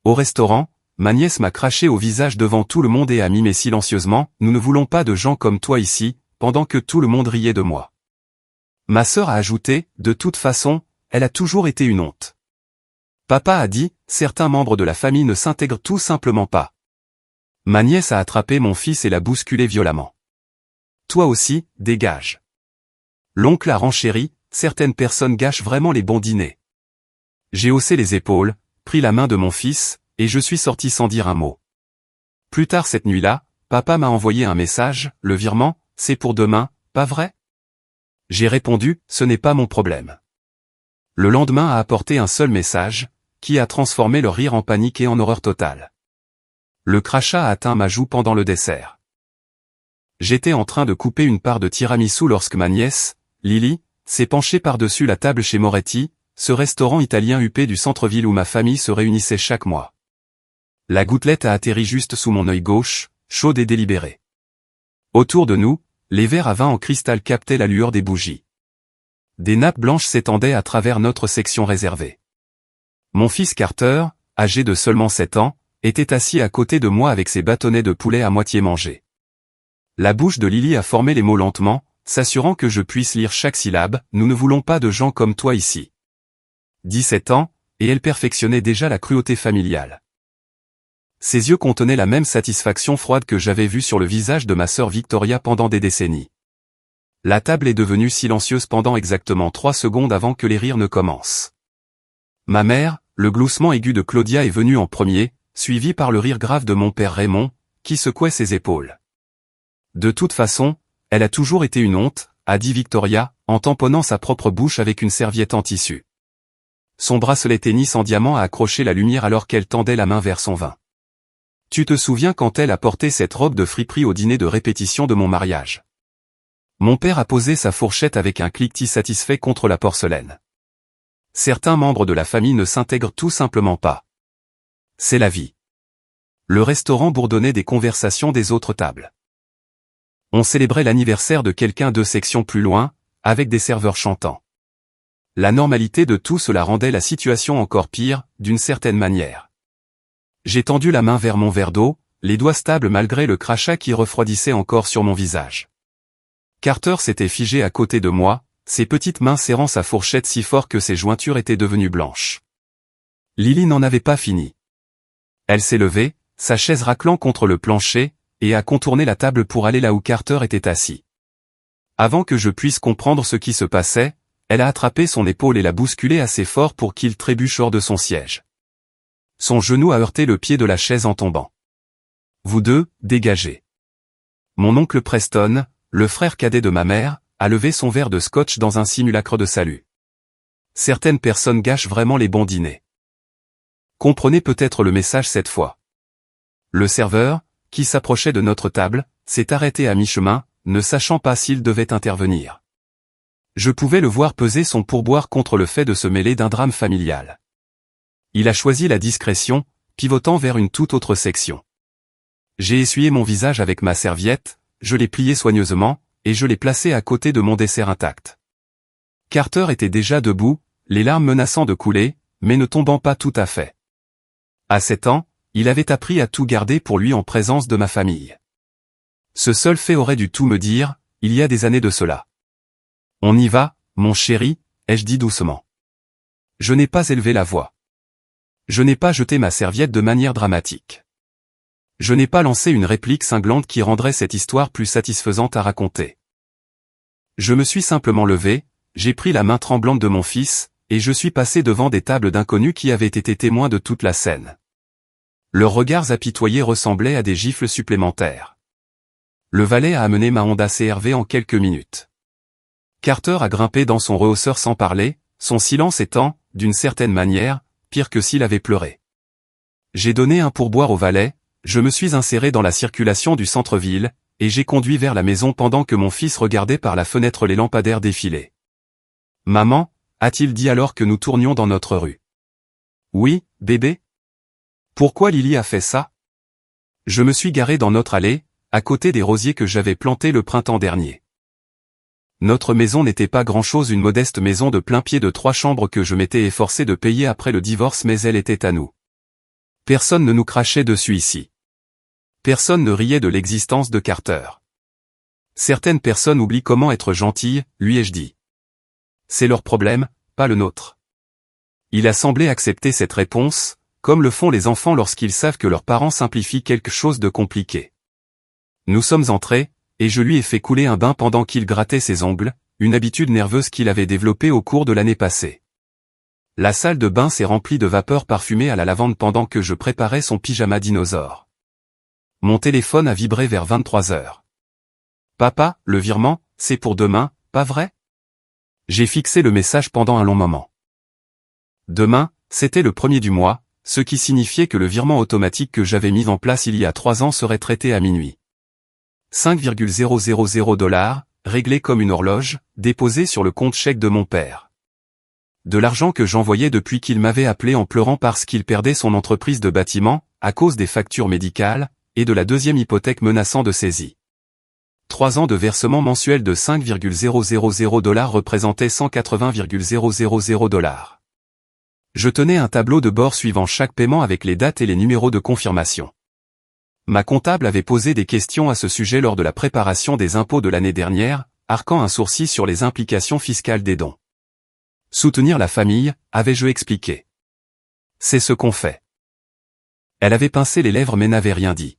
Au restaurant, ma nièce m'a craché au visage devant tout le monde et a mimé silencieusement « Nous ne voulons pas de gens comme toi ici », pendant que tout le monde riait de moi. Ma sœur a ajouté « De toute façon, elle a toujours été une honte ». Papa a dit « Certains membres de la famille ne s'intègrent tout simplement pas ». Ma nièce a attrapé mon fils et l'a bousculé violemment. « Toi aussi, dégage ». L'oncle a renchéri « Certaines personnes gâchent vraiment les bons dîners ». J'ai haussé les épaules, pris la main de mon fils, et je suis sorti sans dire un mot. Plus tard cette nuit-là, papa m'a envoyé un message, le virement, c'est pour demain, pas vrai? J'ai répondu, ce n'est pas mon problème. Le lendemain a apporté un seul message, qui a transformé le rire en panique et en horreur totale. Le crachat a atteint ma joue pendant le dessert. J'étais en train de couper une part de tiramisu lorsque ma nièce, Lily, s'est penchée par-dessus la table chez Moretti, ce restaurant italien huppé du centre-ville où ma famille se réunissait chaque mois. La gouttelette a atterri juste sous mon œil gauche, chaude et délibérée. Autour de nous, les verres à vin en cristal captaient la lueur des bougies. Des nappes blanches s'étendaient à travers notre section réservée. Mon fils Carter, âgé de seulement 7 ans, était assis à côté de moi avec ses bâtonnets de poulet à moitié mangés. La bouche de Lily a formé les mots lentement, s'assurant que je puisse lire chaque syllabe, « Nous ne voulons pas de gens comme toi ici ». 17 ans, et elle perfectionnait déjà la cruauté familiale. Ses yeux contenaient la même satisfaction froide que j'avais vue sur le visage de ma sœur Victoria pendant des décennies. La table est devenue silencieuse pendant exactement 3 secondes avant que les rires ne commencent. Ma mère, le gloussement aigu de Claudia est venu en premier, suivi par le rire grave de mon père Raymond, qui secouait ses épaules. De toute façon, elle a toujours été une honte, a dit Victoria, en tamponnant sa propre bouche avec une serviette en tissu. Son bracelet tennis en diamant a accroché la lumière alors qu'elle tendait la main vers son vin. Tu te souviens quand elle a porté cette robe de friperie au dîner de répétition de mon mariage? Mon père a posé sa fourchette avec un cliquetis satisfait contre la porcelaine. Certains membres de la famille ne s'intègrent tout simplement pas. C'est la vie. Le restaurant bourdonnait des conversations des autres tables. On célébrait l'anniversaire de quelqu'un 2 sections plus loin, avec des serveurs chantants. La normalité de tout cela rendait la situation encore pire, d'une certaine manière. J'ai tendu la main vers mon verre d'eau, les doigts stables malgré le crachat qui refroidissait encore sur mon visage. Carter s'était figé à côté de moi, ses petites mains serrant sa fourchette si fort que ses jointures étaient devenues blanches. Lily n'en avait pas fini. Elle s'est levée, sa chaise raclant contre le plancher, et a contourné la table pour aller là où Carter était assis. Avant que je puisse comprendre ce qui se passait, elle a attrapé son épaule et l'a bousculé assez fort pour qu'il trébuche hors de son siège. Son genou a heurté le pied de la chaise en tombant. Vous deux, dégagez. Mon oncle Preston, le frère cadet de ma mère, a levé son verre de scotch dans un simulacre de salut. Certaines personnes gâchent vraiment les bons dîners. Comprenez peut-être le message cette fois. Le serveur, qui s'approchait de notre table, s'est arrêté à mi-chemin, ne sachant pas s'il devait intervenir. Je pouvais le voir peser son pourboire contre le fait de se mêler d'un drame familial. Il a choisi la discrétion, pivotant vers une toute autre section. J'ai essuyé mon visage avec ma serviette, je l'ai plié soigneusement, et je l'ai placé à côté de mon dessert intact. Carter était déjà debout, les larmes menaçant de couler, mais ne tombant pas tout à fait. À 7 ans, il avait appris à tout garder pour lui en présence de ma famille. Ce seul fait aurait dû tout me dire, il y a des années de cela. On y va, mon chéri, ai-je dit doucement. Je n'ai pas élevé la voix. Je n'ai pas jeté ma serviette de manière dramatique. Je n'ai pas lancé une réplique cinglante qui rendrait cette histoire plus satisfaisante à raconter. Je me suis simplement levé, j'ai pris la main tremblante de mon fils, et je suis passé devant des tables d'inconnus qui avaient été témoins de toute la scène. Leurs regards apitoyés ressemblaient à des gifles supplémentaires. Le valet a amené ma Honda CR-V en quelques minutes. Carter a grimpé dans son rehausseur sans parler, son silence étant, d'une certaine manière, pire que s'il avait pleuré. J'ai donné un pourboire au valet, je me suis inséré dans la circulation du centre-ville, et j'ai conduit vers la maison pendant que mon fils regardait par la fenêtre les lampadaires défiler. « Maman » a-t-il dit alors que nous tournions dans notre rue. « Oui, bébé ?» Pourquoi Lily a fait ça? Je me suis garé dans notre allée, à côté des rosiers que j'avais plantés le printemps dernier. Notre maison n'était pas grand-chose, une modeste maison de plein pied de 3 chambres que je m'étais efforcé de payer après le divorce, mais elle était à nous. Personne ne nous crachait dessus ici. Personne ne riait de l'existence de Carter. Certaines personnes oublient comment être gentilles, lui ai-je dit. C'est leur problème, pas le nôtre. Il a semblé accepter cette réponse, comme le font les enfants lorsqu'ils savent que leurs parents simplifient quelque chose de compliqué. Nous sommes entrés, et je lui ai fait couler un bain pendant qu'il grattait ses ongles, une habitude nerveuse qu'il avait développée au cours de l'année passée. La salle de bain s'est remplie de vapeurs parfumées à la lavande pendant que je préparais son pyjama dinosaure. Mon téléphone a vibré vers 23 heures. Papa, le virement, c'est pour demain, pas vrai? J'ai fixé le message pendant un long moment. Demain, c'était le 1er du mois, ce qui signifiait que le virement automatique que j'avais mis en place il y a 3 ans serait traité à minuit. 5,000 $, réglé comme une horloge, déposé sur le compte chèque de mon père. De l'argent que j'envoyais depuis qu'il m'avait appelé en pleurant parce qu'il perdait son entreprise de bâtiment, à cause des factures médicales, et de la deuxième hypothèque menaçant de saisie. 3 ans de versement mensuel de 5,000 $ représentaient 180,000 $. Je tenais un tableau de bord suivant chaque paiement avec les dates et les numéros de confirmation. Ma comptable avait posé des questions à ce sujet lors de la préparation des impôts de l'année dernière, arquant un sourcil sur les implications fiscales des dons. Soutenir la famille, avais-je expliqué. C'est ce qu'on fait. Elle avait pincé les lèvres mais n'avait rien dit.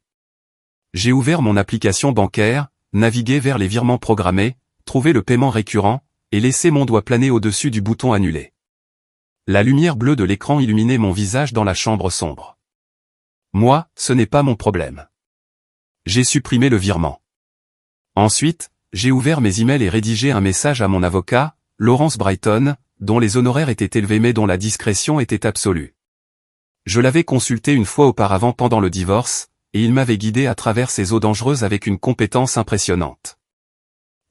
J'ai ouvert mon application bancaire, navigué vers les virements programmés, trouvé le paiement récurrent, et laissé mon doigt planer au-dessus du bouton annuler. La lumière bleue de l'écran illuminait mon visage dans la chambre sombre. Moi, ce n'est pas mon problème. J'ai supprimé le virement. Ensuite, j'ai ouvert mes emails et rédigé un message à mon avocat, Lawrence Brighton, dont les honoraires étaient élevés mais dont la discrétion était absolue. Je l'avais consulté une fois auparavant pendant le divorce, et il m'avait guidé à travers ces eaux dangereuses avec une compétence impressionnante.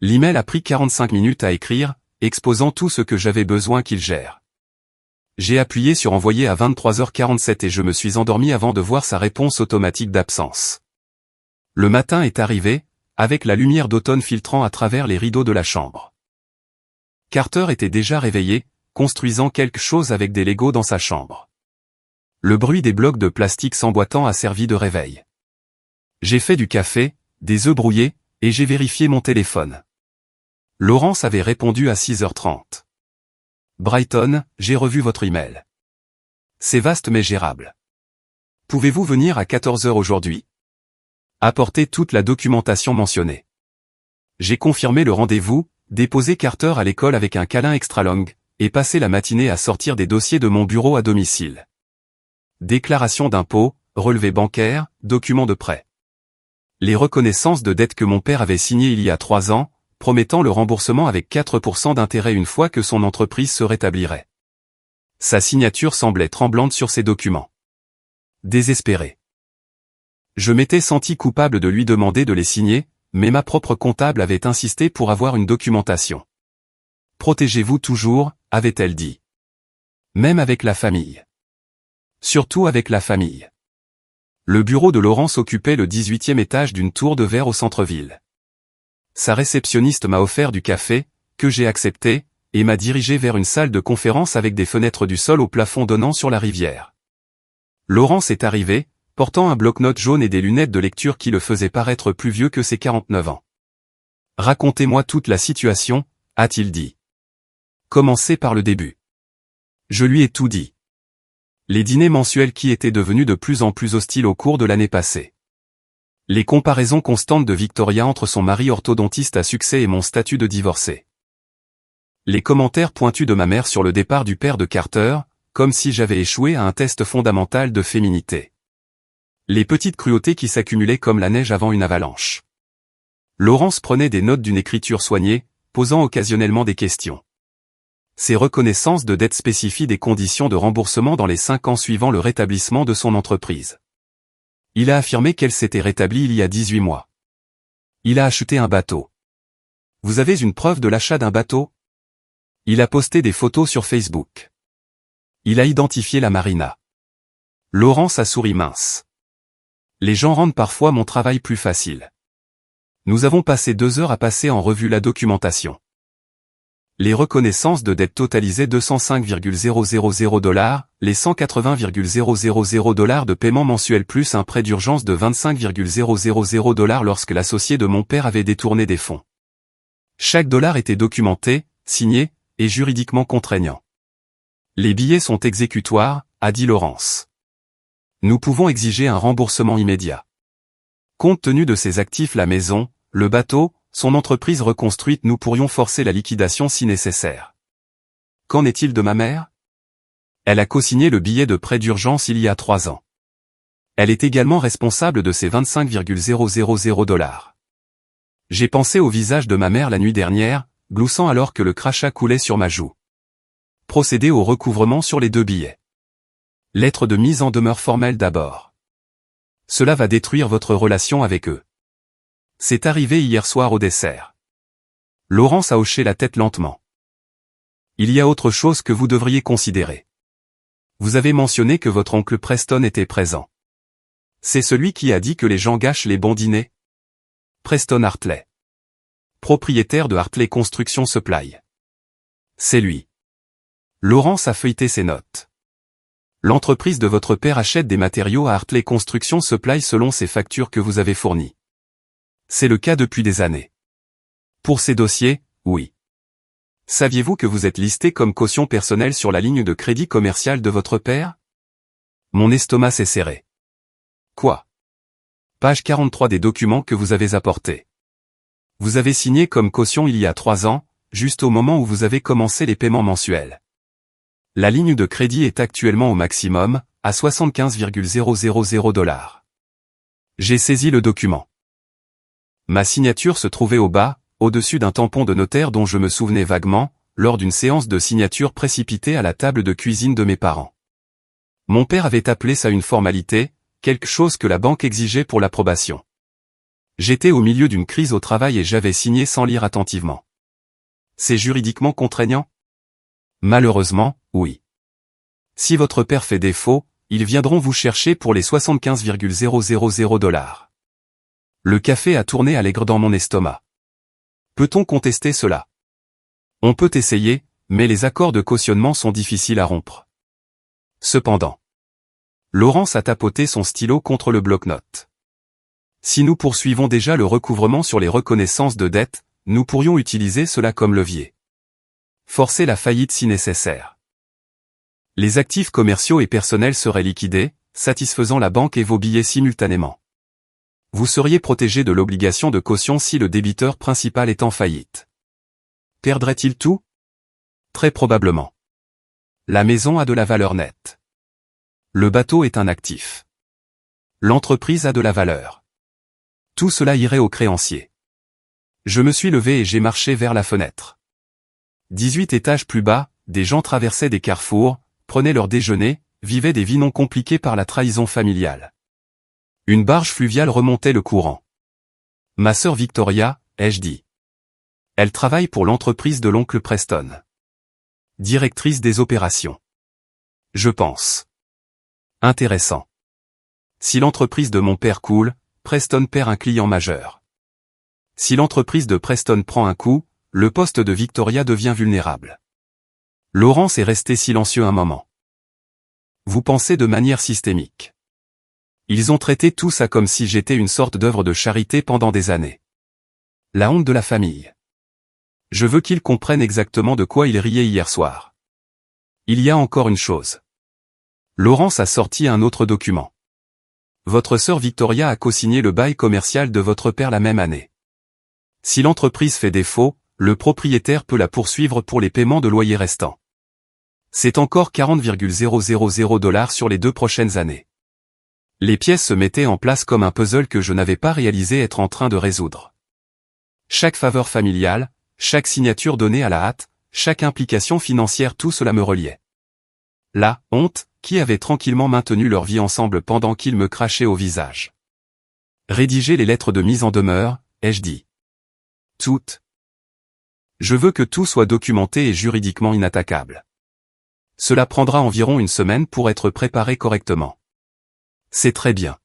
L'email a pris 45 minutes à écrire, exposant tout ce que j'avais besoin qu'il gère. J'ai appuyé sur envoyer à 23h47 et je me suis endormi avant de voir sa réponse automatique d'absence. Le matin est arrivé, avec la lumière d'automne filtrant à travers les rideaux de la chambre. Carter était déjà réveillé, construisant quelque chose avec des Legos dans sa chambre. Le bruit des blocs de plastique s'emboîtant a servi de réveil. J'ai fait du café, des œufs brouillés, et j'ai vérifié mon téléphone. Laurence avait répondu à 6h30. Brighton, j'ai revu votre email. C'est vaste mais gérable. Pouvez-vous venir à 14h aujourd'hui? Apportez toute la documentation mentionnée. J'ai confirmé le rendez-vous, déposé Carter à l'école avec un câlin extra long, et passé la matinée à sortir des dossiers de mon bureau à domicile. Déclaration d'impôt, relevé bancaire, documents de prêt. Les reconnaissances de dettes que mon père avait signées il y a 3 ans, promettant le remboursement avec 4% d'intérêt une fois que son entreprise se rétablirait. Sa signature semblait tremblante sur ces documents. Désespéré. Je m'étais senti coupable de lui demander de les signer, mais ma propre comptable avait insisté pour avoir une documentation. Protégez-vous toujours, avait-elle dit. Même avec la famille. Surtout avec la famille. Le bureau de Laurence occupait le 18e étage d'une tour de verre au centre-ville. Sa réceptionniste m'a offert du café, que j'ai accepté, et m'a dirigé vers une salle de conférence avec des fenêtres du sol au plafond donnant sur la rivière. Laurence est arrivée, portant un bloc-notes jaune et des lunettes de lecture qui le faisaient paraître plus vieux que ses 49 ans. Racontez-moi toute la situation, a-t-il dit. Commencez par le début. Je lui ai tout dit. Les dîners mensuels qui étaient devenus de plus en plus hostiles au cours de l'année passée. Les comparaisons constantes de Victoria entre son mari orthodontiste à succès et mon statut de divorcé. Les commentaires pointus de ma mère sur le départ du père de Carter, comme si j'avais échoué à un test fondamental de féminité. Les petites cruautés qui s'accumulaient comme la neige avant une avalanche. Laurence prenait des notes d'une écriture soignée, posant occasionnellement des questions. Ses reconnaissances de dettes spécifient des conditions de remboursement dans les 5 ans suivant le rétablissement de son entreprise. Il a affirmé qu'elle s'était rétablie il y a 18 mois. Il a acheté un bateau. Vous avez une preuve de l'achat d'un bateau? Il a posté des photos sur Facebook. Il a identifié la marina. Laurence a souri mince. Les gens rendent parfois mon travail plus facile. Nous avons passé 2 heures à passer en revue la documentation. Les reconnaissances de dette totalisaient 205,000 $, les 180,000 $ de paiement mensuel plus un prêt d'urgence de 25,000 $ lorsque l'associé de mon père avait détourné des fonds. Chaque dollar était documenté, signé, et juridiquement contraignant. Les billets sont exécutoires, a dit Laurence. Nous pouvons exiger un remboursement immédiat. Compte tenu de ses actifs, la maison, le bateau, son entreprise reconstruite, nous pourrions forcer la liquidation si nécessaire. Qu'en est-il de ma mère? Elle a co-signé le billet de prêt d'urgence il y a 3 ans. Elle est également responsable de ces 25,000 $. J'ai pensé au visage de ma mère la nuit dernière, gloussant alors que le crachat coulait sur ma joue. Procédez au recouvrement sur les 2 billets. Lettre de mise en demeure formelle d'abord. Cela va détruire votre relation avec eux. C'est arrivé hier soir au dessert. Laurence a hoché la tête lentement. Il y a autre chose que vous devriez considérer. Vous avez mentionné que votre oncle Preston était présent. C'est celui qui a dit que les gens gâchent les bons dîners? Preston Hartley. Propriétaire de Hartley Construction Supply. C'est lui. Laurence a feuilleté ses notes. L'entreprise de votre père achète des matériaux à Hartley Construction Supply selon ces factures que vous avez fournies. C'est le cas depuis des années. Pour ces dossiers, oui. Saviez-vous que vous êtes listé comme caution personnelle sur la ligne de crédit commercial de votre père? Mon estomac s'est serré. Quoi? Page 43 des documents que vous avez apportés. Vous avez signé comme caution il y a 3 ans, juste au moment où vous avez commencé les paiements mensuels. La ligne de crédit est actuellement au maximum, à 75,000 $. J'ai saisi le document. Ma signature se trouvait au bas, au-dessus d'un tampon de notaire dont je me souvenais vaguement, lors d'une séance de signature précipitée à la table de cuisine de mes parents. Mon père avait appelé ça une formalité, quelque chose que la banque exigeait pour l'approbation. J'étais au milieu d'une crise au travail et j'avais signé sans lire attentivement. C'est juridiquement contraignant? Malheureusement, oui. Si votre père fait défaut, ils viendront vous chercher pour les 75,000 $. Le café a tourné à l'aigre dans mon estomac. Peut-on contester cela? On peut essayer, mais les accords de cautionnement sont difficiles à rompre. Cependant, Laurence a tapoté son stylo contre le bloc-notes. Si nous poursuivons déjà le recouvrement sur les reconnaissances de dette, nous pourrions utiliser cela comme levier. Forcer la faillite si nécessaire. Les actifs commerciaux et personnels seraient liquidés, satisfaisant la banque et vos billets simultanément. Vous seriez protégé de l'obligation de caution si le débiteur principal est en faillite. Perdrait-il tout? Très probablement. La maison a de la valeur nette. Le bateau est un actif. L'entreprise a de la valeur. Tout cela irait aux créanciers. Je me suis levé et j'ai marché vers la fenêtre. 18 étages plus bas, des gens traversaient des carrefours, prenaient leur déjeuner, vivaient des vies non compliquées par la trahison familiale. Une barge fluviale remontait le courant. Ma sœur Victoria, ai-je dit. Elle travaille pour l'entreprise de l'oncle Preston. Directrice des opérations. Je pense. Intéressant. Si l'entreprise de mon père coule, Preston perd un client majeur. Si l'entreprise de Preston prend un coup, le poste de Victoria devient vulnérable. Laurence est resté silencieux un moment. Vous pensez de manière systémique. Ils ont traité tout ça comme si j'étais une sorte d'œuvre de charité pendant des années. La honte de la famille. Je veux qu'ils comprennent exactement de quoi ils riaient hier soir. Il y a encore une chose. Laurence a sorti un autre document. Votre sœur Victoria a co-signé le bail commercial de votre père la même année. Si l'entreprise fait défaut, le propriétaire peut la poursuivre pour les paiements de loyer restants. C'est encore 40,000 $ sur les 2 prochaines années. Les pièces se mettaient en place comme un puzzle que je n'avais pas réalisé être en train de résoudre. Chaque faveur familiale, chaque signature donnée à la hâte, chaque implication financière, tout cela me reliait. La honte, qui avait tranquillement maintenu leur vie ensemble pendant qu'ils me crachaient au visage. Rédiger les lettres de mise en demeure, ai-je dit. Toutes. Je veux que tout soit documenté et juridiquement inattaquable. Cela prendra environ une semaine pour être préparé correctement. C'est très bien.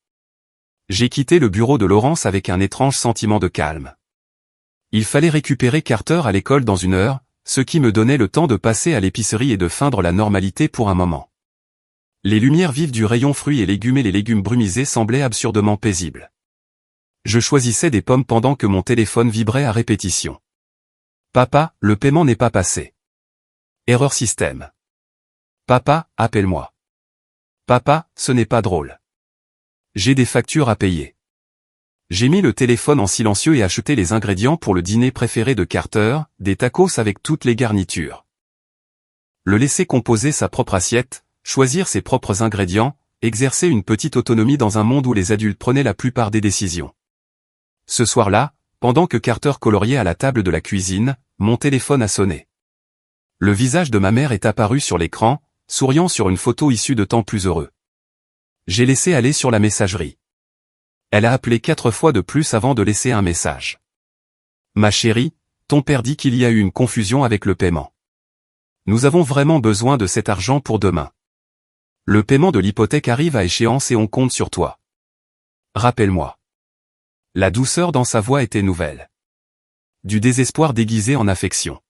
J'ai quitté le bureau de Laurence avec un étrange sentiment de calme. Il fallait récupérer Carter à l'école dans 1 heure, ce qui me donnait le temps de passer à l'épicerie et de feindre la normalité pour un moment. Les lumières vives du rayon fruits et légumes et les légumes brumisés semblaient absurdement paisibles. Je choisissais des pommes pendant que mon téléphone vibrait à répétition. Papa, le paiement n'est pas passé. Erreur système. Papa, appelle-moi. Papa, ce n'est pas drôle. J'ai des factures à payer. J'ai mis le téléphone en silencieux et acheté les ingrédients pour le dîner préféré de Carter, des tacos avec toutes les garnitures. Le laisser composer sa propre assiette, choisir ses propres ingrédients, exercer une petite autonomie dans un monde où les adultes prenaient la plupart des décisions. Ce soir-là, pendant que Carter coloriait à la table de la cuisine, mon téléphone a sonné. Le visage de ma mère est apparu sur l'écran, souriant sur une photo issue de temps plus heureux. J'ai laissé aller sur la messagerie. Elle a appelé 4 fois de plus avant de laisser un message. Ma chérie, ton père dit qu'il y a eu une confusion avec le paiement. Nous avons vraiment besoin de cet argent pour demain. Le paiement de l'hypothèque arrive à échéance et on compte sur toi. Rappelle-moi. La douceur dans sa voix était nouvelle. Du désespoir déguisé en affection.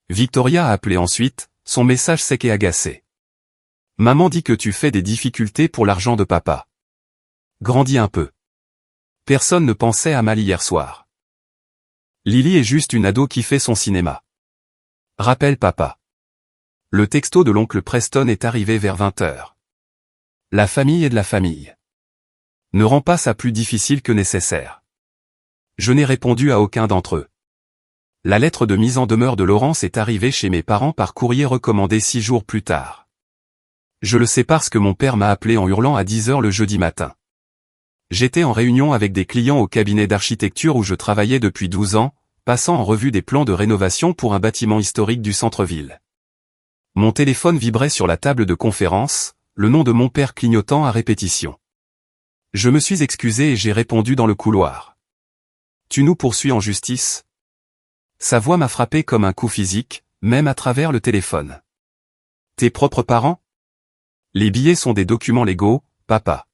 Victoria a appelé ensuite, son message sec et agacé. Maman dit que tu fais des difficultés pour l'argent de papa. Grandis un peu. Personne ne pensait à mal hier soir. Lily est juste une ado qui fait son cinéma. Rappelle papa. Le texto de l'oncle Preston est arrivé vers 20h. La famille est de la famille. Ne rend pas ça plus difficile que nécessaire. Je n'ai répondu à aucun d'entre eux. La lettre de mise en demeure de Laurence est arrivée chez mes parents par courrier recommandé 6 jours plus tard. Je le sais parce que mon père m'a appelé en hurlant à 10h le jeudi matin. J'étais en réunion avec des clients au cabinet d'architecture où je travaillais depuis 12 ans, passant en revue des plans de rénovation pour un bâtiment historique du centre-ville. Mon téléphone vibrait sur la table de conférence, le nom de mon père clignotant à répétition. Je me suis excusé et j'ai répondu dans le couloir. Tu nous poursuis en justice? Sa voix m'a frappé comme un coup physique, même à travers le téléphone. Tes propres parents? Les billets sont des documents légaux, papa.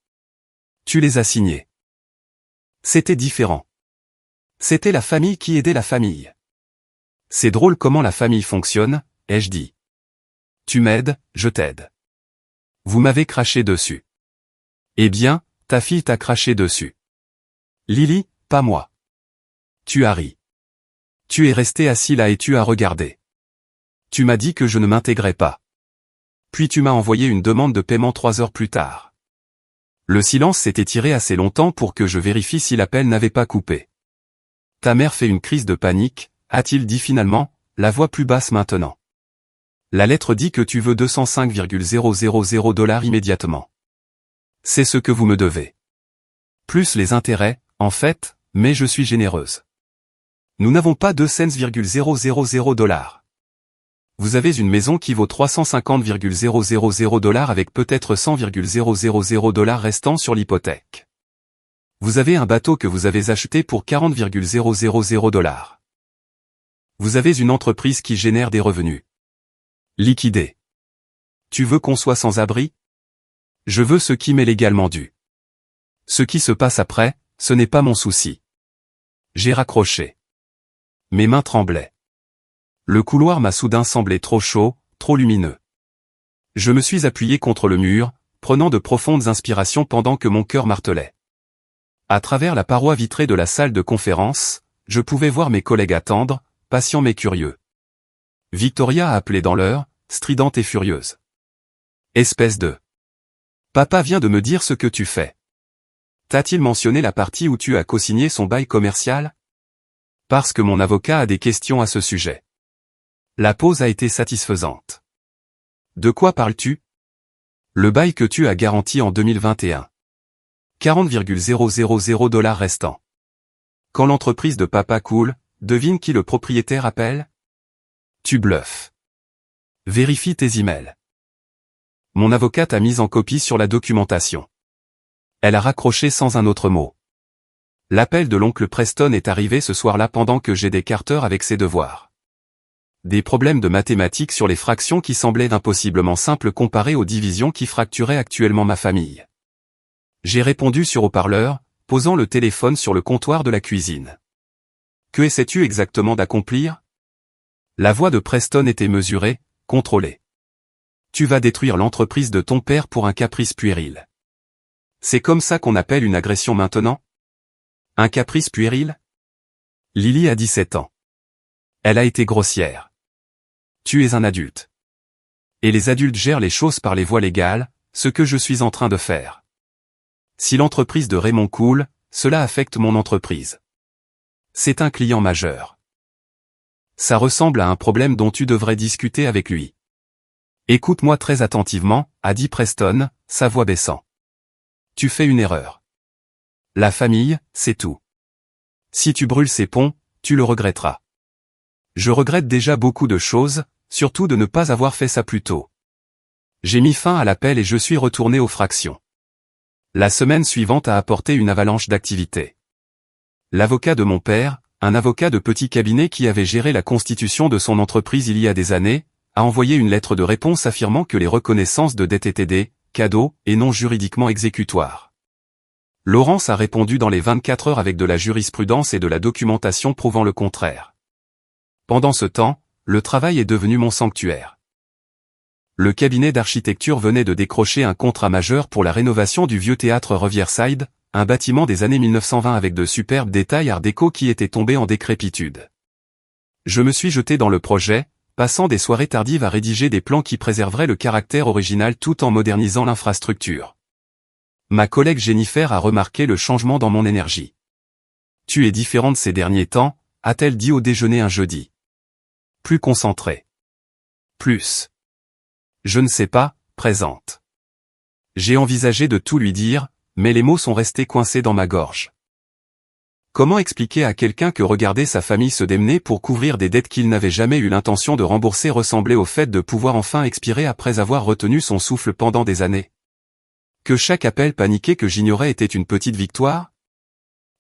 Tu les as signés. C'était différent. C'était la famille qui aidait la famille. C'est drôle comment la famille fonctionne, ai-je dit. Tu m'aides, je t'aide. Vous m'avez craché dessus. Eh bien, ta fille t'a craché dessus. Lily, pas moi. Tu as ri. Tu es resté assis là et tu as regardé. Tu m'as dit que je ne m'intégrais pas. Puis tu m'as envoyé une demande de paiement 3 heures plus tard. Le silence s'est étiré assez longtemps pour que je vérifie si l'appel n'avait pas coupé. Ta mère fait une crise de panique, a-t-il dit finalement, la voix plus basse maintenant. La lettre dit que tu veux 205,000 $ immédiatement. C'est ce que vous me devez. Plus les intérêts, en fait, mais je suis généreuse. Nous n'avons pas 2 cents,000 $. Vous avez une maison qui vaut 350,000 $ avec peut-être 100,000 $ restants sur l'hypothèque. Vous avez un bateau que vous avez acheté pour 40,000 $. Vous avez une entreprise qui génère des revenus. Liquidés. Tu veux qu'on soit sans abri? Je veux ce qui m'est légalement dû. Ce qui se passe après, ce n'est pas mon souci. J'ai raccroché. Mes mains tremblaient. Le couloir m'a soudain semblé trop chaud, trop lumineux. Je me suis appuyé contre le mur, prenant de profondes inspirations pendant que mon cœur martelait. À travers la paroi vitrée de la salle de conférence, je pouvais voir mes collègues attendre, patients mais curieux. Victoria a appelé dans l'heure, stridente et furieuse. Espèce de... Papa vient de me dire ce que tu fais. T'a-t-il mentionné la partie où tu as co-signé son bail commercial? Parce que mon avocat a des questions à ce sujet. La pause a été satisfaisante. De quoi parles-tu? Le bail que tu as garanti en 2021. 40,000 $ restants. Quand l'entreprise de papa coule, devine qui le propriétaire appelle? Tu bluffes. Vérifie tes emails. Mon avocate a mis en copie sur la documentation. Elle a raccroché sans un autre mot. L'appel de l'oncle Preston est arrivé ce soir-là pendant que j'aidais Carter avec ses devoirs. Des problèmes de mathématiques sur les fractions qui semblaient impossiblement simples comparés aux divisions qui fracturaient actuellement ma famille. J'ai répondu sur haut-parleur, posant le téléphone sur le comptoir de la cuisine. Que essaies-tu exactement d'accomplir? La voix de Preston était mesurée, contrôlée. Tu vas détruire l'entreprise de ton père pour un caprice puéril. C'est comme ça qu'on appelle une agression maintenant? Un caprice puéril? Lily a 17 ans. Elle a été grossière. Tu es un adulte. Et les adultes gèrent les choses par les voies légales, ce que je suis en train de faire. Si l'entreprise de Raymond coule, cela affecte mon entreprise. C'est un client majeur. Ça ressemble à un problème dont tu devrais discuter avec lui. Écoute-moi très attentivement, a dit Preston, sa voix baissant. Tu fais une erreur. La famille, c'est tout. Si tu brûles ces ponts, tu le regretteras. Je regrette déjà beaucoup de choses, surtout de ne pas avoir fait ça plus tôt. J'ai mis fin à l'appel et je suis retourné aux fractions. La semaine suivante a apporté une avalanche d'activités. L'avocat de mon père, un avocat de petit cabinet qui avait géré la constitution de son entreprise il y a des années, a envoyé une lettre de réponse affirmant que les reconnaissances de dettes étaient des cadeaux et non juridiquement exécutoires. Laurence a répondu dans les 24 heures avec de la jurisprudence et de la documentation prouvant le contraire. Pendant ce temps, le travail est devenu mon sanctuaire. Le cabinet d'architecture venait de décrocher un contrat majeur pour la rénovation du vieux théâtre Riverside, un bâtiment des années 1920 avec de superbes détails art déco qui étaient tombés en décrépitude. Je me suis jeté dans le projet, passant des soirées tardives à rédiger des plans qui préserveraient le caractère original tout en modernisant l'infrastructure. Ma collègue Jennifer a remarqué le changement dans mon énergie. « Tu es différente ces derniers temps », a-t-elle dit au déjeuner un jeudi. Plus concentrée. Plus. Je ne sais pas, présente. J'ai envisagé de tout lui dire, mais les mots sont restés coincés dans ma gorge. Comment expliquer à quelqu'un que regarder sa famille se démener pour couvrir des dettes qu'il n'avait jamais eu l'intention de rembourser ressemblait au fait de pouvoir enfin expirer après avoir retenu son souffle pendant des années? Que chaque appel paniqué que j'ignorais était une petite victoire?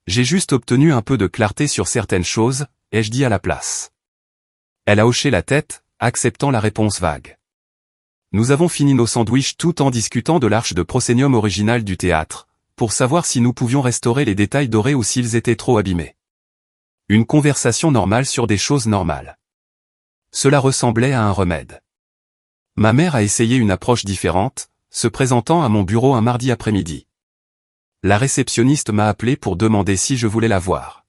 J'ai juste obtenu un peu de clarté sur certaines choses, ai-je dit à la place. Elle a hoché la tête, acceptant la réponse vague. Nous avons fini nos sandwichs tout en discutant de l'arche de prosénium originale du théâtre, pour savoir si nous pouvions restaurer les détails dorés ou s'ils étaient trop abîmés. Une conversation normale sur des choses normales. Cela ressemblait à un remède. Ma mère a essayé une approche différente, se présentant à mon bureau un mardi après-midi. La réceptionniste m'a appelé pour demander si je voulais la voir.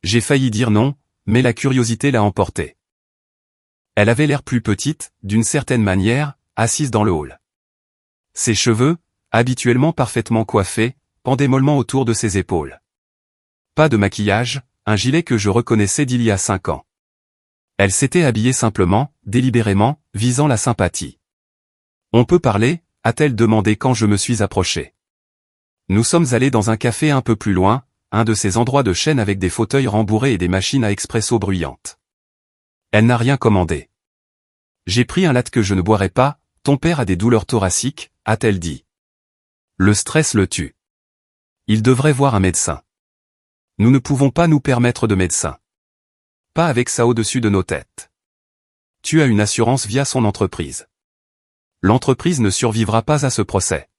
J'ai failli dire non, mais la curiosité l'a emporté. Elle avait l'air plus petite, d'une certaine manière, assise dans le hall. Ses cheveux, habituellement parfaitement coiffés, pendaient mollement autour de ses épaules. Pas de maquillage, un gilet que je reconnaissais d'il y a 5 ans. Elle s'était habillée simplement, délibérément, visant la sympathie. « On peut parler ?» a-t-elle demandé quand je me suis approché. Nous sommes allés dans un café un peu plus loin, un de ces endroits de chaîne avec des fauteuils rembourrés et des machines à expresso bruyantes. Elle n'a rien commandé. J'ai pris un latte que je ne boirai pas, ton père a des douleurs thoraciques, a-t-elle dit. Le stress le tue. Il devrait voir un médecin. Nous ne pouvons pas nous permettre de médecin. Pas avec ça au-dessus de nos têtes. Tu as une assurance via son entreprise. L'entreprise ne survivra pas à ce procès.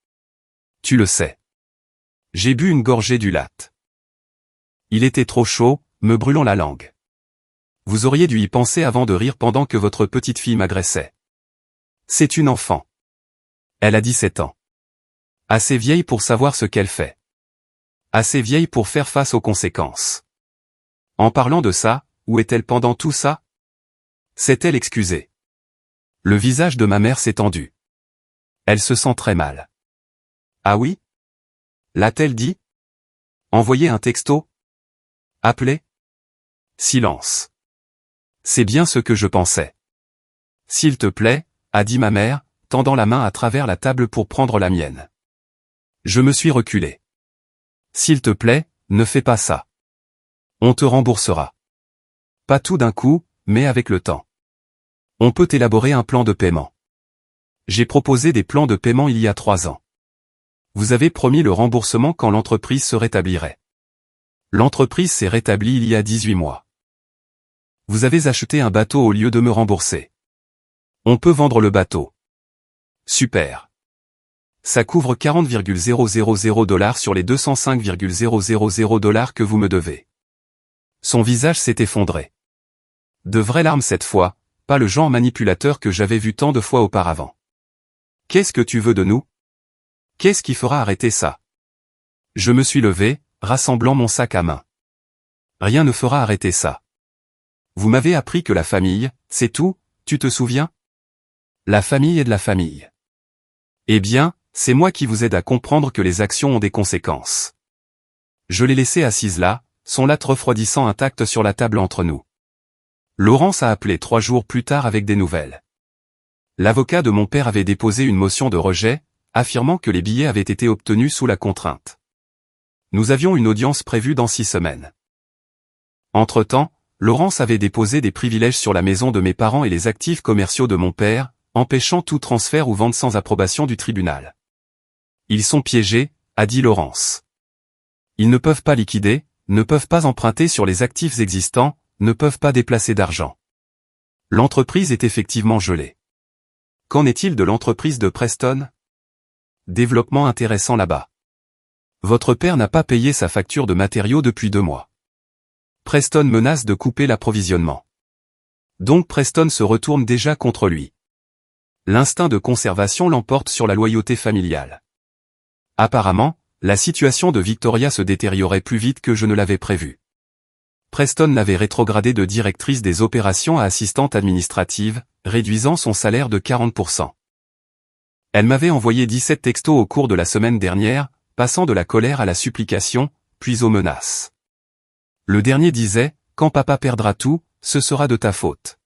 Tu le sais. J'ai bu une gorgée du latte. Il était trop chaud, me brûlant la langue. Vous auriez dû y penser avant de rire pendant que votre petite fille m'agressait. C'est une enfant. Elle a 17 ans. Assez vieille pour savoir ce qu'elle fait. Assez vieille pour faire face aux conséquences. En parlant de ça, où est-elle pendant tout ça? S'est-elle excusée? Le visage de ma mère s'est tendu. Elle se sent très mal. Ah oui? L'a-t-elle dit? Envoyé un texto? Appelé? Silence. C'est bien ce que je pensais. S'il te plaît, a dit ma mère, tendant la main à travers la table pour prendre la mienne. Je me suis reculé. S'il te plaît, ne fais pas ça. On te remboursera. Pas tout d'un coup, mais avec le temps. On peut élaborer un plan de paiement. J'ai proposé des plans de paiement il y a 3 ans. Vous avez promis le remboursement quand l'entreprise se rétablirait. L'entreprise s'est rétablie il y a 18 mois. Vous avez acheté un bateau au lieu de me rembourser. On peut vendre le bateau. Super. Ça couvre 40,000 $ sur les 205,000 $ que vous me devez. Son visage s'est effondré. De vraies larmes cette fois, pas le genre manipulateur que j'avais vu tant de fois auparavant. Qu'est-ce que tu veux de nous? Qu'est-ce qui fera arrêter ça? Je me suis levé, rassemblant mon sac à main. Rien ne fera arrêter ça. Vous m'avez appris que la famille, c'est tout, tu te souviens? La famille est de la famille. Eh bien, c'est moi qui vous aide à comprendre que les actions ont des conséquences. Je l'ai laissée assise là, son latte refroidissant intacte sur la table entre nous. Laurence a appelé 3 jours plus tard avec des nouvelles. L'avocat de mon père avait déposé une motion de rejet, affirmant que les billets avaient été obtenus sous la contrainte. Nous avions une audience prévue dans 6 semaines. Entre-temps, Laurence avait déposé des privilèges sur la maison de mes parents et les actifs commerciaux de mon père, empêchant tout transfert ou vente sans approbation du tribunal. Ils sont piégés, a dit Laurence. Ils ne peuvent pas liquider, ne peuvent pas emprunter sur les actifs existants, ne peuvent pas déplacer d'argent. L'entreprise est effectivement gelée. Qu'en est-il de l'entreprise de Preston? Développement intéressant là-bas. Votre père n'a pas payé sa facture de matériaux depuis 2 mois. Preston menace de couper l'approvisionnement. Donc Preston se retourne déjà contre lui. L'instinct de conservation l'emporte sur la loyauté familiale. Apparemment, la situation de Victoria se détériorait plus vite que je ne l'avais prévu. Preston l'avait rétrogradée de directrice des opérations à assistante administrative, réduisant son salaire de 40%. Elle m'avait envoyé 17 textos au cours de la semaine dernière, passant de la colère à la supplication, puis aux menaces. Le dernier disait, « Quand papa perdra tout, ce sera de ta faute.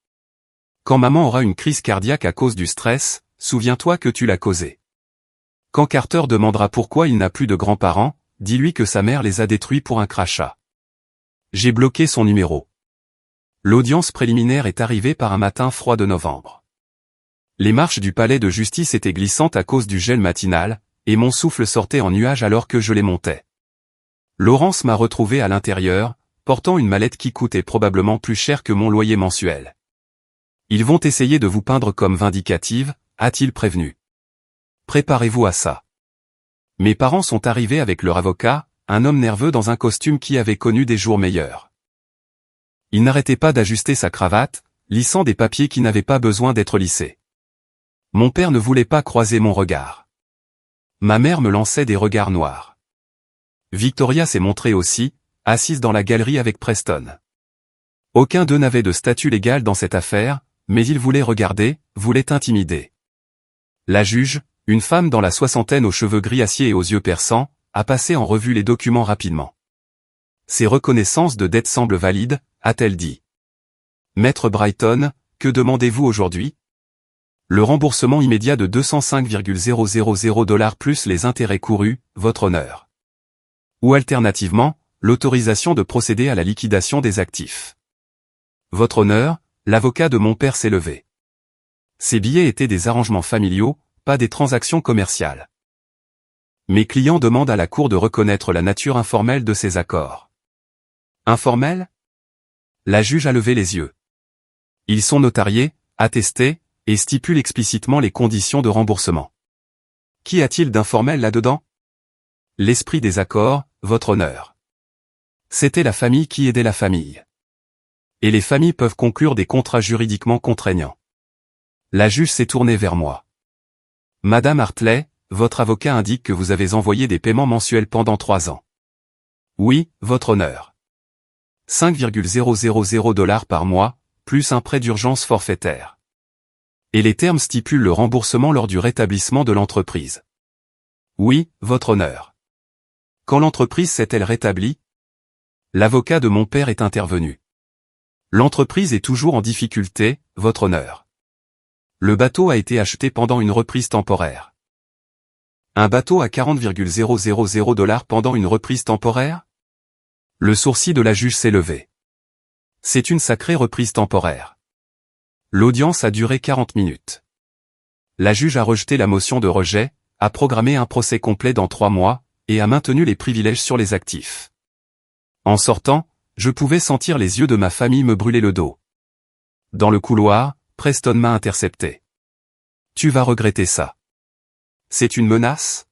Quand maman aura une crise cardiaque à cause du stress, souviens-toi que tu l'as causé. Quand Carter demandera pourquoi il n'a plus de grands-parents, dis-lui que sa mère les a détruits pour un crachat. » J'ai bloqué son numéro. L'audience préliminaire est arrivée par un matin froid de novembre. Les marches du palais de justice étaient glissantes à cause du gel matinal, et mon souffle sortait en nuages alors que je les montais. Laurence m'a retrouvé à l'intérieur, portant une mallette qui coûtait probablement plus cher que mon loyer mensuel. Ils vont essayer de vous peindre comme vindicative, a-t-il prévenu. Préparez-vous à ça. Mes parents sont arrivés avec leur avocat, un homme nerveux dans un costume qui avait connu des jours meilleurs. Il n'arrêtait pas d'ajuster sa cravate, lissant des papiers qui n'avaient pas besoin d'être lissés. Mon père ne voulait pas croiser mon regard. Ma mère me lançait des regards noirs. Victoria s'est montrée aussi, assise dans la galerie avec Preston. Aucun d'eux n'avait de statut légal dans cette affaire, mais ils voulaient regarder, voulaient intimider. La juge, une femme dans la soixantaine aux cheveux gris acier et aux yeux perçants, a passé en revue les documents rapidement. Ces reconnaissances de dette semblent valides, a-t-elle dit. Maître Brighton, que demandez-vous aujourd'hui? Le remboursement immédiat de 205,000 $ plus les intérêts courus, votre honneur. Ou alternativement, l'autorisation de procéder à la liquidation des actifs. Votre honneur, l'avocat de mon père s'est levé. Ces billets étaient des arrangements familiaux, pas des transactions commerciales. Mes clients demandent à la Cour de reconnaître la nature informelle de ces accords. Informels? La juge a levé les yeux. Ils sont notariés, attestés, et stipulent explicitement les conditions de remboursement. Qu'y a-t-il d'informel là-dedans? L'esprit des accords, votre honneur. C'était la famille qui aidait la famille. Et les familles peuvent conclure des contrats juridiquement contraignants. La juge s'est tournée vers moi. Madame Hartley, votre avocat indique que vous avez envoyé des paiements mensuels pendant 3 ans. Oui, votre honneur. 5,000 $ par mois, plus un prêt d'urgence forfaitaire. Et les termes stipulent le remboursement lors du rétablissement de l'entreprise. Oui, votre honneur. Quand l'entreprise s'est-elle rétablie? L'avocat de mon père est intervenu. L'entreprise est toujours en difficulté, votre honneur. Le bateau a été acheté pendant une reprise temporaire. Un bateau à 40,000 $ pendant une reprise temporaire? Le sourcil de la juge s'est levé. C'est une sacrée reprise temporaire. L'audience a duré 40 minutes. La juge a rejeté la motion de rejet, a programmé un procès complet dans 3 mois, et a maintenu les privilèges sur les actifs. En sortant, je pouvais sentir les yeux de ma famille me brûler le dos. Dans le couloir, Preston m'a intercepté. Tu vas regretter ça. C'est une menace?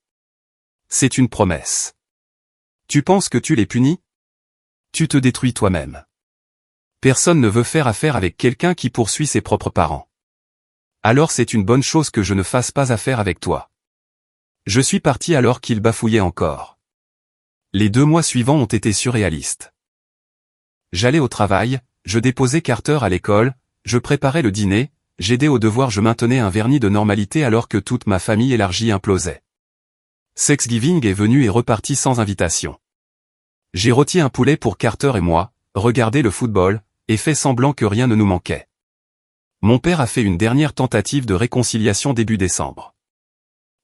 C'est une promesse. Tu penses que tu les punis? Tu te détruis toi-même. Personne ne veut faire affaire avec quelqu'un qui poursuit ses propres parents. Alors c'est une bonne chose que je ne fasse pas affaire avec toi. Je suis parti alors qu'il bafouillait encore. Les 2 mois suivants ont été surréalistes. J'allais au travail, je déposais Carter à l'école, je préparais le dîner, j'aidais aux devoirs, je maintenais un vernis de normalité alors que toute ma famille élargie implosait. Thanksgiving est venu et reparti sans invitation. J'ai rôti un poulet pour Carter et moi, regardé le football, et fait semblant que rien ne nous manquait. Mon père a fait une dernière tentative de réconciliation début décembre.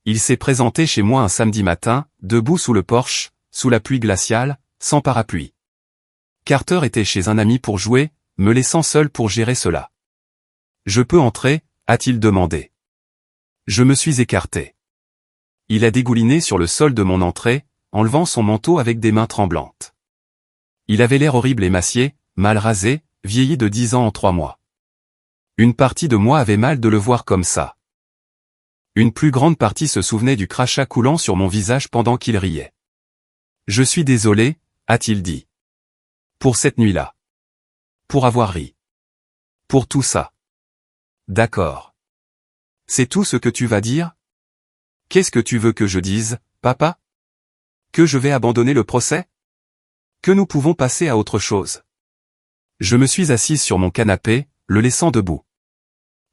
Il s'est présenté chez moi un samedi matin, debout sous le porche, sous la pluie glaciale, sans parapluie. Carter était chez un ami pour jouer, me laissant seul pour gérer cela. « Je peux entrer ?» a-t-il demandé. Je me suis écarté. Il a dégouliné sur le sol de mon entrée, enlevant son manteau avec des mains tremblantes. Il avait l'air horrible émacié, mal rasé, vieilli de 10 ans en 3 mois. Une partie de moi avait mal de le voir comme ça. Une plus grande partie se souvenait du crachat coulant sur mon visage pendant qu'il riait. « Je suis désolé », a-t-il dit. Pour cette nuit-là. Pour avoir ri. Pour tout ça. D'accord. C'est tout ce que tu vas dire? Qu'est-ce que tu veux que je dise, papa? Que je vais abandonner le procès? Que nous pouvons passer à autre chose? Je me suis assise sur mon canapé, le laissant debout.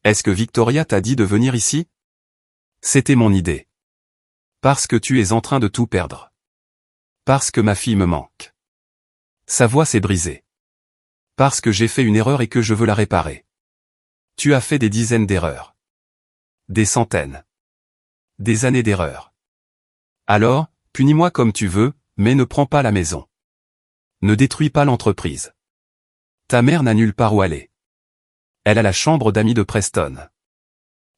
Est-ce que Victoria t'a dit de venir ici? C'était mon idée. Parce que tu es en train de tout perdre. Parce que ma fille me manque. Sa voix s'est brisée. Parce que j'ai fait une erreur et que je veux la réparer. Tu as fait des dizaines d'erreurs. Des centaines. Des années d'erreurs. Alors, punis-moi comme tu veux, mais ne prends pas la maison. Ne détruis pas l'entreprise. Ta mère n'a nulle part où aller. Elle a la chambre d'amis de Preston.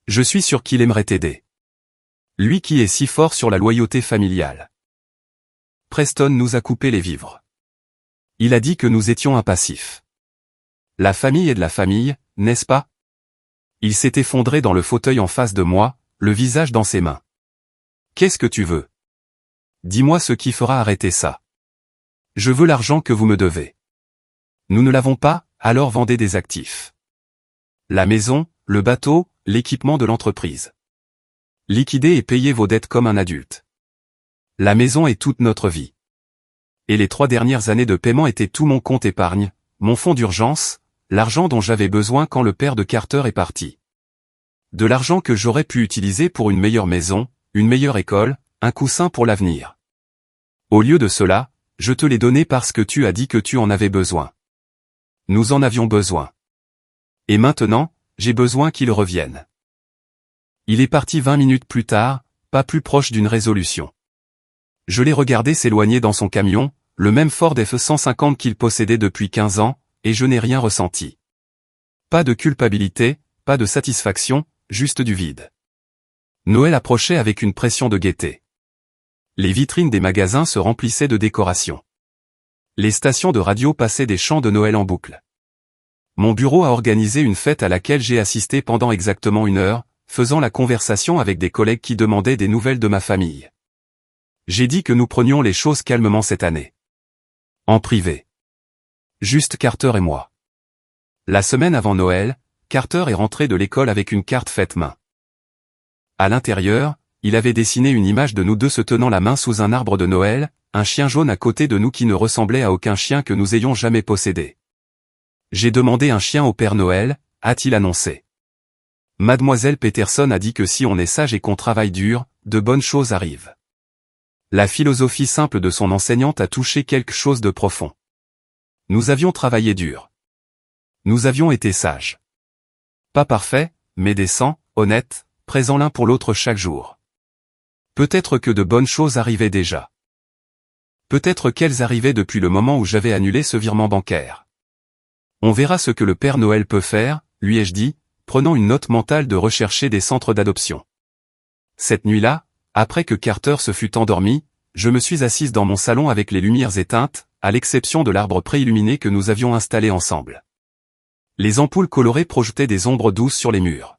Je suis sûr qu'il aimerait t'aider. Lui qui est si fort sur la loyauté familiale. Preston nous a coupé les vivres. Il a dit que nous étions impassifs. La famille est de la famille, n'est-ce pas? Il s'est effondré dans le fauteuil en face de moi, le visage dans ses mains. Qu'est-ce que tu veux? Dis-moi ce qui fera arrêter ça. Je veux l'argent que vous me devez. Nous ne l'avons pas, alors vendez des actifs. La maison, le bateau, l'équipement de l'entreprise. Liquidez et payez vos dettes comme un adulte. La maison est toute notre vie. Et les 3 dernières années de paiement étaient tout mon compte épargne, mon fonds d'urgence, l'argent dont j'avais besoin quand le père de Carter est parti. De l'argent que j'aurais pu utiliser pour une meilleure maison, une meilleure école, un coussin pour l'avenir. Au lieu de cela, je te l'ai donné parce que tu as dit que tu en avais besoin. Nous en avions besoin. Et maintenant, j'ai besoin qu'il revienne. Il est parti 20 minutes plus tard, pas plus proche d'une résolution. Je l'ai regardé s'éloigner dans son camion, le même Ford F-150 qu'il possédait depuis 15 ans, et je n'ai rien ressenti. Pas de culpabilité, pas de satisfaction, juste du vide. Noël approchait avec une pression de gaieté. Les vitrines des magasins se remplissaient de décorations. Les stations de radio passaient des chants de Noël en boucle. Mon bureau a organisé une fête à laquelle j'ai assisté pendant exactement 1 heure, faisant la conversation avec des collègues qui demandaient des nouvelles de ma famille. J'ai dit que nous prenions les choses calmement cette année. En privé. Juste Carter et moi. La semaine avant Noël, Carter est rentré de l'école avec une carte faite main. À l'intérieur, il avait dessiné une image de nous deux se tenant la main sous un arbre de Noël, un chien jaune à côté de nous qui ne ressemblait à aucun chien que nous ayons jamais possédé. J'ai demandé un chien au Père Noël, a-t-il annoncé. Mademoiselle Peterson a dit que si on est sage et qu'on travaille dur, de bonnes choses arrivent. La philosophie simple de son enseignante a touché quelque chose de profond. Nous avions travaillé dur. Nous avions été sages. Pas parfaits, mais décents, honnêtes, présents l'un pour l'autre chaque jour. Peut-être que de bonnes choses arrivaient déjà. Peut-être qu'elles arrivaient depuis le moment où j'avais annulé ce virement bancaire. On verra ce que le Père Noël peut faire, lui ai-je dit, prenant une note mentale de rechercher des centres d'adoption. Cette nuit-là, après que Carter se fut endormi, je me suis assise dans mon salon avec les lumières éteintes, à l'exception de l'arbre préilluminé que nous avions installé ensemble. Les ampoules colorées projetaient des ombres douces sur les murs.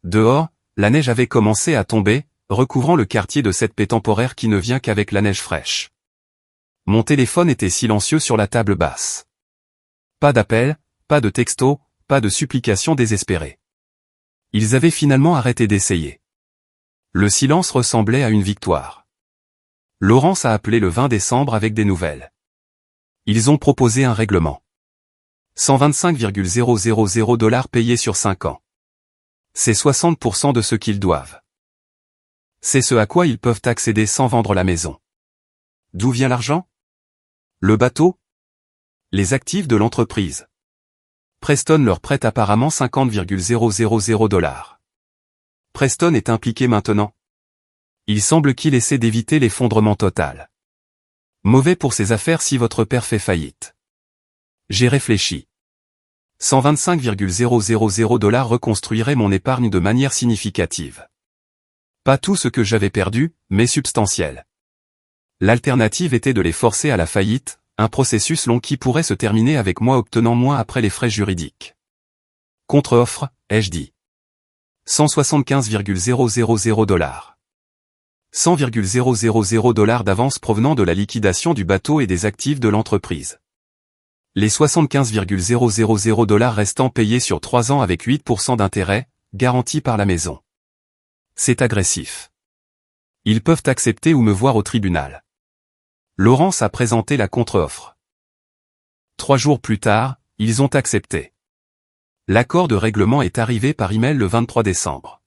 Dehors, la neige avait commencé à tomber, recouvrant le quartier de cette paix temporaire qui ne vient qu'avec la neige fraîche. Mon téléphone était silencieux sur la table basse. Pas d'appel, pas de texto, pas de supplication désespérée. Ils avaient finalement arrêté d'essayer. Le silence ressemblait à une victoire. Laurence a appelé le 20 décembre avec des nouvelles. Ils ont proposé un règlement. 125,000 $ payés sur 5 ans. C'est 60% de ce qu'ils doivent. C'est ce à quoi ils peuvent accéder sans vendre la maison. D'où vient l'argent? Le bateau? Les actifs de l'entreprise. Preston leur prête apparemment 50,000 $. Preston est impliqué maintenant. Il semble qu'il essaie d'éviter l'effondrement total. Mauvais pour ses affaires si votre père fait faillite. J'ai réfléchi. 125,000 $ reconstruirait mon épargne de manière significative. Pas tout ce que j'avais perdu, mais substantiel. L'alternative était de les forcer à la faillite, un processus long qui pourrait se terminer avec moi obtenant moins après les frais juridiques. Contre-offre, ai-je dit. 175,000 $. 100,000 $ d'avance provenant de la liquidation du bateau et des actifs de l'entreprise. Les 75,000 $ restants payés sur 3 ans avec 8% d'intérêt, garantis par la maison. C'est agressif. Ils peuvent accepter ou me voir au tribunal. Laurence a présenté la contre-offre. 3 jours plus tard, ils ont accepté. L'accord de règlement est arrivé par email le 23 décembre.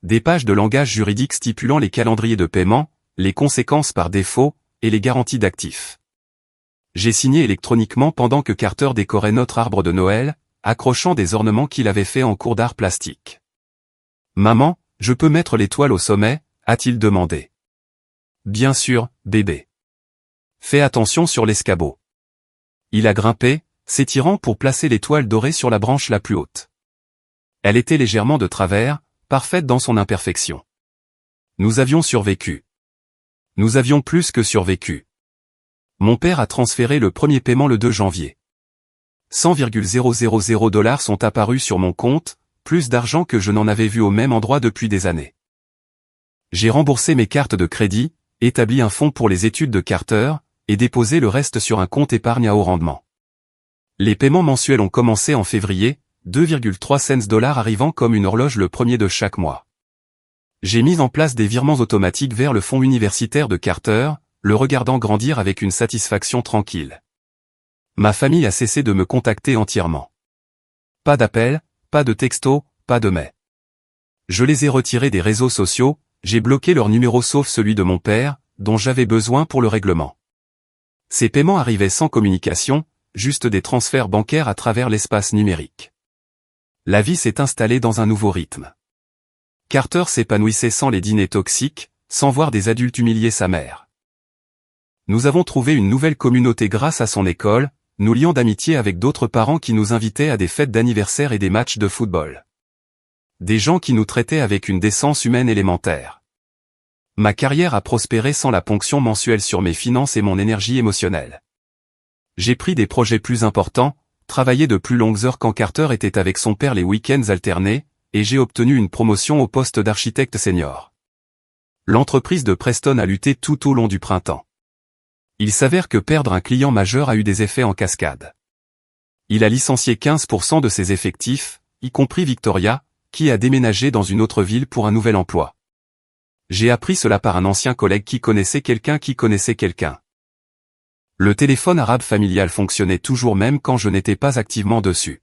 Des pages de langage juridique stipulant les calendriers de paiement, les conséquences par défaut, et les garanties d'actifs. J'ai signé électroniquement pendant que Carter décorait notre arbre de Noël, accrochant des ornements qu'il avait fait en cours d'art plastique. « Maman, je peux mettre l'étoile au sommet ?» a-t-il demandé. « Bien sûr, bébé. Fais attention sur l'escabeau. » Il a grimpé, s'étirant pour placer l'étoile dorée sur la branche la plus haute. Elle était légèrement de travers, parfaite dans son imperfection. Nous avions survécu. Nous avions plus que survécu. Mon père a transféré le premier paiement le 2 janvier. 100,000 $ sont apparus sur mon compte, plus d'argent que je n'en avais vu au même endroit depuis des années. J'ai remboursé mes cartes de crédit, établi un fonds pour les études de Carter, et déposé le reste sur un compte épargne à haut rendement. Les paiements mensuels ont commencé en février, 2,3 cents arrivant comme une horloge le premier de chaque mois. J'ai mis en place des virements automatiques vers le fonds universitaire de Carter, le regardant grandir avec une satisfaction tranquille. Ma famille a cessé de me contacter entièrement. Pas d'appel, pas de texto, pas de mail. Je les ai retirés des réseaux sociaux, j'ai bloqué leur numéro sauf celui de mon père, dont j'avais besoin pour le règlement. Ces paiements arrivaient sans communication, juste des transferts bancaires à travers l'espace numérique. La vie s'est installée dans un nouveau rythme. Carter s'épanouissait sans les dîners toxiques, sans voir des adultes humilier sa mère. Nous avons trouvé une nouvelle communauté grâce à son école, nous liant d'amitié avec d'autres parents qui nous invitaient à des fêtes d'anniversaire et des matchs de football. Des gens qui nous traitaient avec une décence humaine élémentaire. Ma carrière a prospéré sans la ponction mensuelle sur mes finances et mon énergie émotionnelle. J'ai pris des projets plus importants, travaillé de plus longues heures quand Carter était avec son père les week-ends alternés, et j'ai obtenu une promotion au poste d'architecte senior. L'entreprise de Preston a lutté tout au long du printemps. Il s'avère que perdre un client majeur a eu des effets en cascade. Il a licencié 15% de ses effectifs, y compris Victoria, qui a déménagé dans une autre ville pour un nouvel emploi. J'ai appris cela par un ancien collègue qui connaissait quelqu'un qui connaissait quelqu'un. Le téléphone arabe familial fonctionnait toujours même quand je n'étais pas activement dessus.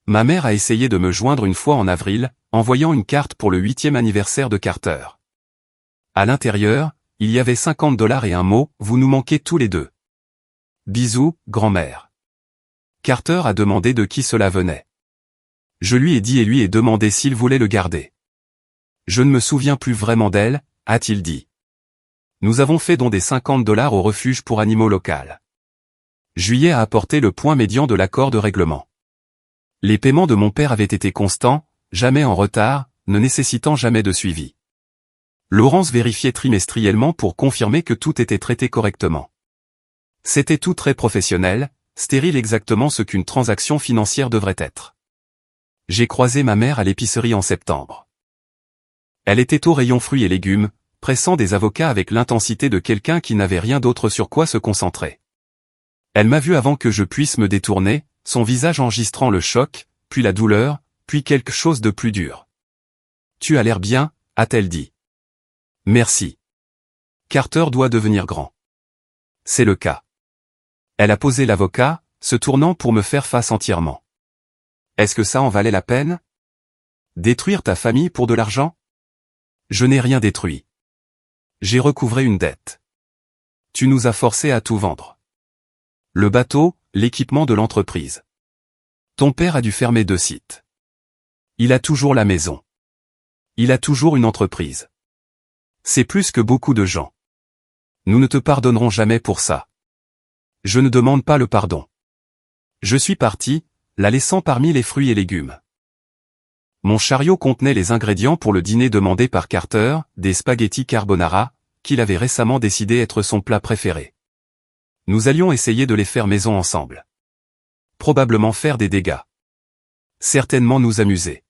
Ma mère a essayé de me joindre une fois en avril, envoyant une carte pour le 8e anniversaire de Carter. À l'intérieur, il y avait 50 $ et un mot, vous nous manquez tous les deux. Bisous, grand-mère. Carter a demandé de qui cela venait. Je lui ai dit et lui ai demandé s'il voulait le garder. Je ne me souviens plus vraiment d'elle, a-t-il dit. Nous avons fait don des 50 $ au refuge pour animaux local. Juillet a apporté le point médian de l'accord de règlement. Les paiements de mon père avaient été constants, jamais en retard, ne nécessitant jamais de suivi. Laurence vérifiait trimestriellement pour confirmer que tout était traité correctement. C'était tout très professionnel, stérile exactement ce qu'une transaction financière devrait être. J'ai croisé ma mère à l'épicerie en septembre. Elle était au rayon fruits et légumes, pressant des avocats avec l'intensité de quelqu'un qui n'avait rien d'autre sur quoi se concentrer. Elle m'a vu avant que je puisse me détourner, son visage enregistrant le choc, puis la douleur, puis quelque chose de plus dur. Tu as l'air bien, a-t-elle dit. Merci. Carter doit devenir grand. C'est le cas. Elle a posé l'avocat, se tournant pour me faire face entièrement. Est-ce que ça en valait la peine? Détruire ta famille pour de l'argent? Je n'ai rien détruit. J'ai recouvré une dette. Tu nous as forcés à tout vendre. Le bateau, l'équipement de l'entreprise. Ton père a dû fermer 2 sites. Il a toujours la maison. Il a toujours une entreprise. C'est plus que beaucoup de gens. Nous ne te pardonnerons jamais pour ça. Je ne demande pas le pardon. Je suis parti, la laissant parmi les fruits et légumes. Mon chariot contenait les ingrédients pour le dîner demandé par Carter, des spaghettis carbonara, qu'il avait récemment décidé être son plat préféré. Nous allions essayer de les faire maison ensemble. Probablement faire des dégâts. Certainement nous amuser.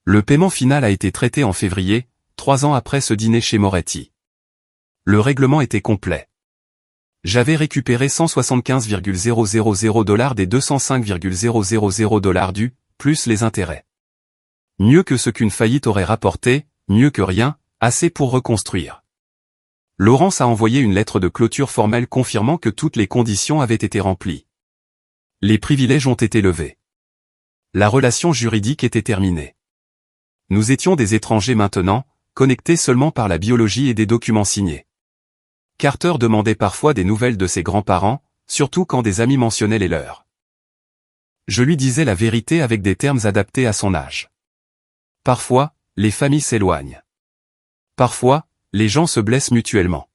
Le paiement final a été traité en février, 3 ans après ce dîner chez Moretti. Le règlement était complet. J'avais récupéré 175,000 $ des 205,000 $ dus, plus les intérêts. Mieux que ce qu'une faillite aurait rapporté, mieux que rien, assez pour reconstruire. Laurence a envoyé une lettre de clôture formelle confirmant que toutes les conditions avaient été remplies. Les privilèges ont été levés. La relation juridique était terminée. Nous étions des étrangers maintenant, connectés seulement par la biologie et des documents signés. Carter demandait parfois des nouvelles de ses grands-parents, surtout quand des amis mentionnaient les leurs. Je lui disais la vérité avec des termes adaptés à son âge. Parfois, les familles s'éloignent. Parfois, les gens se blessent mutuellement.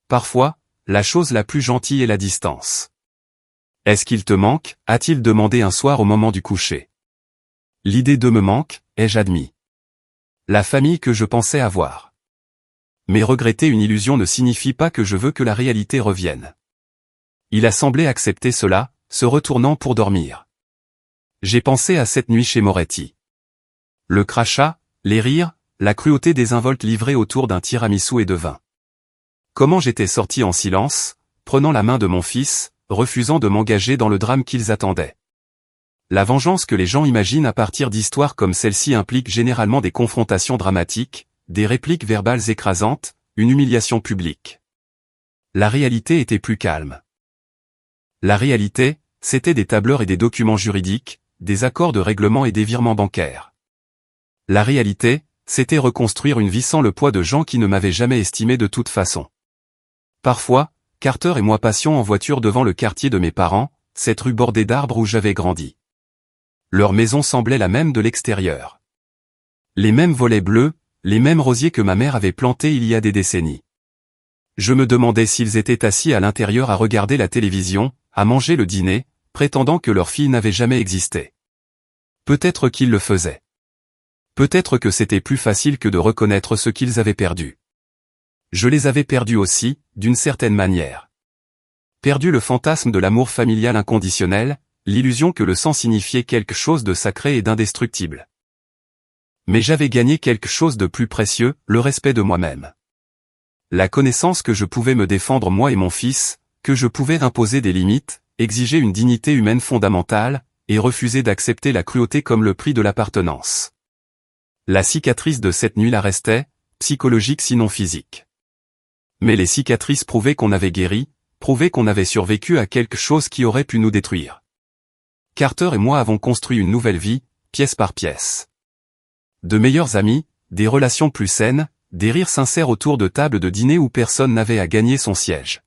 Parfois, la chose la plus gentille est la distance. Est-ce qu'il te manque, a-t-il demandé un soir au moment du coucher. L'idée de me manque, ai-je admis. La famille que je pensais avoir. Mais regretter une illusion ne signifie pas que je veux que la réalité revienne. Il a semblé accepter cela, se retournant pour dormir. J'ai pensé à cette nuit chez Moretti. Le crachat, les rires, la cruauté désinvolte livrée autour d'un tiramisu et de vin. Comment j'étais sorti en silence, prenant la main de mon fils, refusant de m'engager dans le drame qu'ils attendaient. La vengeance que les gens imaginent à partir d'histoires comme celle-ci implique généralement des confrontations dramatiques, des répliques verbales écrasantes, une humiliation publique. La réalité était plus calme. La réalité, c'était des tableurs et des documents juridiques, des accords de règlement et des virements bancaires. La réalité, c'était reconstruire une vie sans le poids de gens qui ne m'avaient jamais estimé de toute façon. Parfois, Carter et moi passions en voiture devant le quartier de mes parents, cette rue bordée d'arbres où j'avais grandi. Leur maison semblait la même de l'extérieur. Les mêmes volets bleus, les mêmes rosiers que ma mère avait plantés il y a des décennies. Je me demandais s'ils étaient assis à l'intérieur à regarder la télévision, à manger le dîner, prétendant que leur fille n'avait jamais existé. Peut-être qu'ils le faisaient. Peut-être que c'était plus facile que de reconnaître ce qu'ils avaient perdu. Je les avais perdus aussi, d'une certaine manière. Perdu le fantasme de l'amour familial inconditionnel, l'illusion que le sang signifiait quelque chose de sacré et d'indestructible. Mais j'avais gagné quelque chose de plus précieux, le respect de moi-même. La connaissance que je pouvais me défendre moi et mon fils, que je pouvais imposer des limites, exiger une dignité humaine fondamentale, et refuser d'accepter la cruauté comme le prix de l'appartenance. La cicatrice de cette nuit-là restait, psychologique sinon physique. Mais les cicatrices prouvaient qu'on avait guéri, prouvaient qu'on avait survécu à quelque chose qui aurait pu nous détruire. Carter et moi avons construit une nouvelle vie, pièce par pièce. De meilleurs amis, des relations plus saines, des rires sincères autour de tables de dîner où personne n'avait à gagner son siège.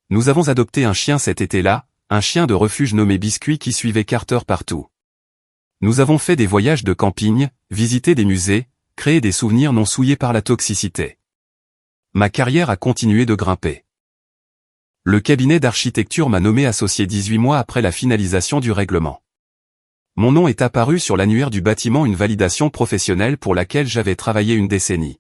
Nous avons adopté un chien cet été-là, un chien de refuge nommé Biscuit qui suivait Carter partout. Nous avons fait des voyages de camping, visité des musées, créé des souvenirs non souillés par la toxicité. Ma carrière a continué de grimper. Le cabinet d'architecture m'a nommé associé 18 mois après la finalisation du règlement. Mon nom est apparu sur l'annuaire du bâtiment, une validation professionnelle pour laquelle j'avais travaillé une décennie.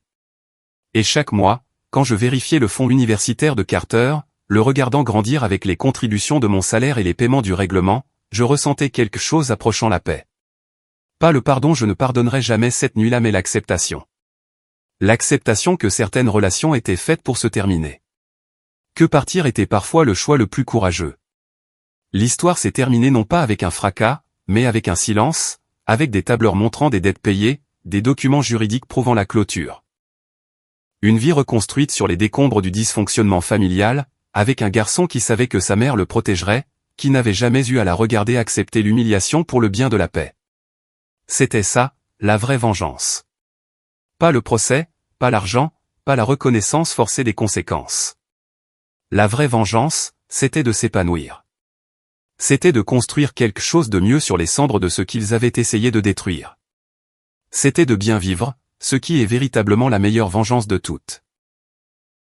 Et chaque mois, quand je vérifiais le fonds universitaire de Carter, le regardant grandir avec les contributions de mon salaire et les paiements du règlement, je ressentais quelque chose approchant la paix. Pas le pardon, je ne pardonnerai jamais cette nuit-là, mais l'acceptation. L'acceptation que certaines relations étaient faites pour se terminer. que partir était parfois le choix le plus courageux. L'histoire s'est terminée non pas avec un fracas, mais avec un silence, avec des tableurs montrant des dettes payées, des documents juridiques prouvant la clôture. Une vie reconstruite sur les décombres du dysfonctionnement familial, avec un garçon qui savait que sa mère le protégerait, qui n'avait jamais eu à la regarder accepter l'humiliation pour le bien de la paix. C'était ça, la vraie vengeance. Pas le procès, pas l'argent, pas la reconnaissance forcée des conséquences. La vraie vengeance, c'était de s'épanouir. C'était de construire quelque chose de mieux sur les cendres de ce qu'ils avaient essayé de détruire. C'était de bien vivre, ce qui est véritablement la meilleure vengeance de toutes.